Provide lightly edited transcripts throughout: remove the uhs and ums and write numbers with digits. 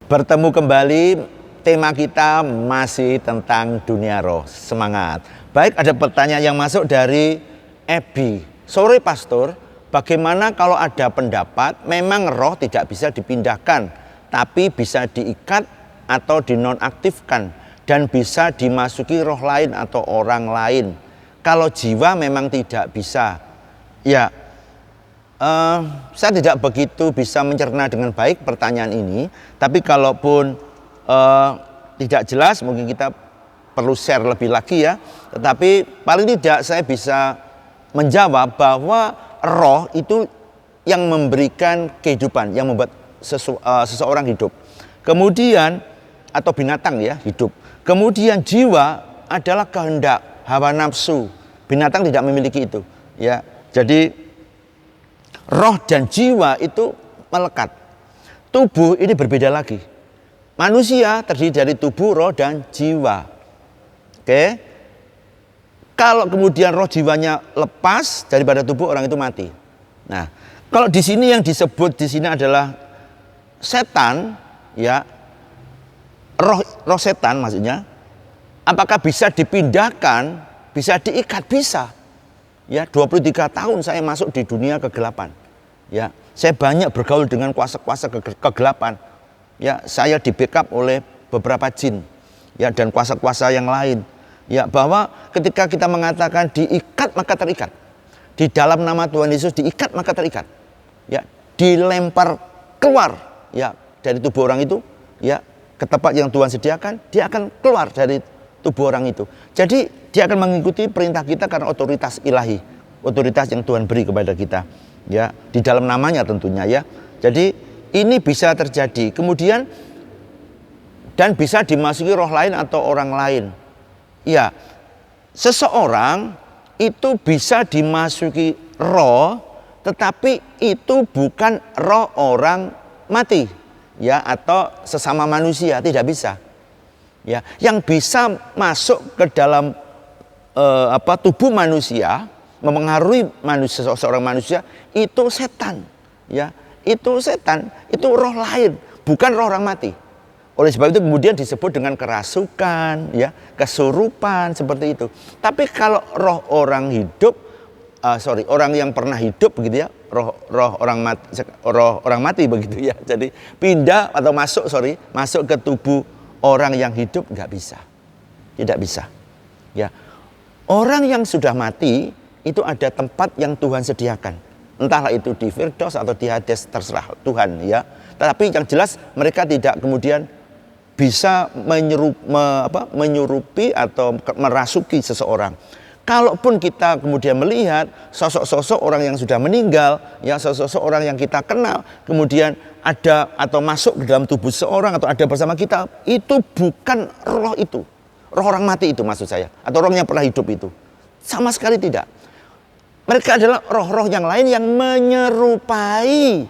Bertemu kembali, tema kita masih tentang dunia roh. Semangat. Baik, ada pertanyaan yang masuk dari Ebi. Sore Pastor, bagaimana kalau ada pendapat memang roh tidak bisa dipindahkan, tapi bisa diikat atau dinonaktifkan dan bisa dimasuki roh lain atau orang lain. Kalau jiwa memang tidak bisa. Ya, saya tidak begitu bisa mencerna dengan baik pertanyaan ini, tapi kalaupun tidak jelas mungkin kita perlu share lebih lagi ya. Tetapi paling tidak saya bisa menjawab bahwa roh itu yang memberikan kehidupan, yang membuat seseorang hidup. Kemudian atau binatang ya hidup. Kemudian jiwa adalah kehendak, hawa nafsu. Binatang tidak memiliki itu, ya. Jadi roh dan jiwa itu melekat. Tubuh ini berbeda lagi. Manusia terdiri dari tubuh, roh, dan jiwa. Oke. Kalau kemudian roh jiwanya lepas daripada tubuh, orang itu mati. Nah, kalau di sini yang disebut di sini adalah setan, ya. Roh setan maksudnya. Apakah bisa dipindahkan? Bisa diikat? Bisa. Ya, 23 tahun saya masuk di dunia kegelapan. Ya, saya banyak bergaul dengan kuasa-kuasa kegelapan. Ya, saya di backup oleh beberapa jin. Ya, dan kuasa-kuasa yang lain. Ya, bahwa ketika kita mengatakan diikat maka terikat. Di dalam nama Tuhan Yesus diikat maka terikat. Ya, dilempar keluar ya dari tubuh orang itu, ya, ke tempat yang Tuhan sediakan, dia akan keluar dari tubuh orang itu. Jadi dia akan mengikuti perintah kita karena otoritas ilahi, otoritas yang Tuhan beri kepada kita, ya, di dalam namanya tentunya ya. Jadi ini bisa terjadi. Kemudian dan bisa dimasuki roh lain atau orang lain. Ya, seseorang itu bisa dimasuki roh, tetapi itu bukan roh orang mati, ya, atau sesama manusia, tidak bisa. Ya, yang bisa masuk ke dalam tubuh manusia, mempengaruhi manusia, seorang manusia itu setan, ya, itu setan, itu roh lain, bukan roh orang mati. Oleh sebab itu kemudian disebut dengan kerasukan, ya, kesurupan seperti itu. Tapi kalau roh orang hidup, orang yang pernah hidup begitu ya, roh orang mati begitu ya. Jadi pindah atau masuk ke tubuh orang yang hidup nggak bisa, tidak bisa. Ya, orang yang sudah mati itu ada tempat yang Tuhan sediakan, entahlah itu di Firdaus atau di Hades, terserah Tuhan ya. Tetapi yang jelas mereka tidak kemudian bisa menyurupi atau merasuki seseorang. Kalaupun kita kemudian melihat sosok-sosok orang yang sudah meninggal, ya, sosok-sosok orang yang kita kenal, kemudian ada atau masuk ke dalam tubuh seseorang atau ada bersama kita, itu bukan roh itu. Roh orang mati itu maksud saya, atau orang yang pernah hidup itu. Sama sekali tidak. Mereka adalah roh-roh yang lain yang menyerupai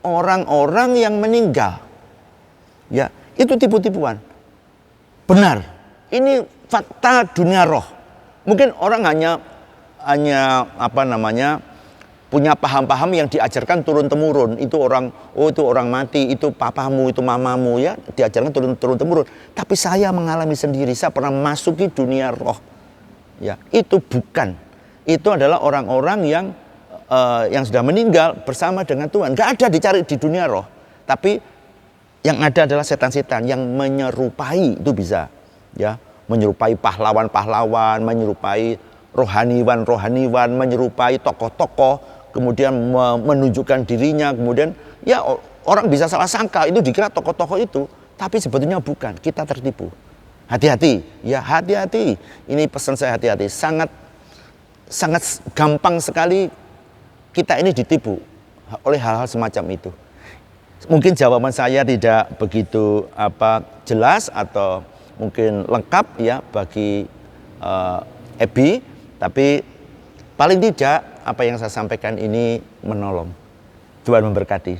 orang-orang yang meninggal. Ya, itu tipu-tipuan. Benar. Ini fakta dunia roh. Mungkin orang hanya punya paham-paham yang diajarkan turun-temurun. Itu orang mati, itu papamu, itu mamamu, ya, diajarkan turun-temurun. Tapi saya mengalami sendiri, saya pernah masuki dunia roh. Ya, itu bukan. Itu adalah orang-orang yang sudah meninggal bersama dengan Tuhan. Gak ada dicari di dunia roh. Tapi yang ada adalah setan-setan yang menyerupai, itu bisa, ya. Menyerupai pahlawan-pahlawan, menyerupai rohaniwan, menyerupai tokoh-tokoh, kemudian menunjukkan dirinya, kemudian ya orang bisa salah sangka itu dikira tokoh-tokoh itu, tapi sebetulnya bukan. Kita tertipu. Hati-hati, ya, hati-hati. Ini pesan saya, hati-hati. Sangat gampang sekali kita ini ditipu oleh hal-hal semacam itu. Mungkin jawaban saya tidak begitu jelas atau mungkin lengkap ya bagi Ebi, tapi paling tidak apa yang saya sampaikan ini menolong. Tuhan memberkati.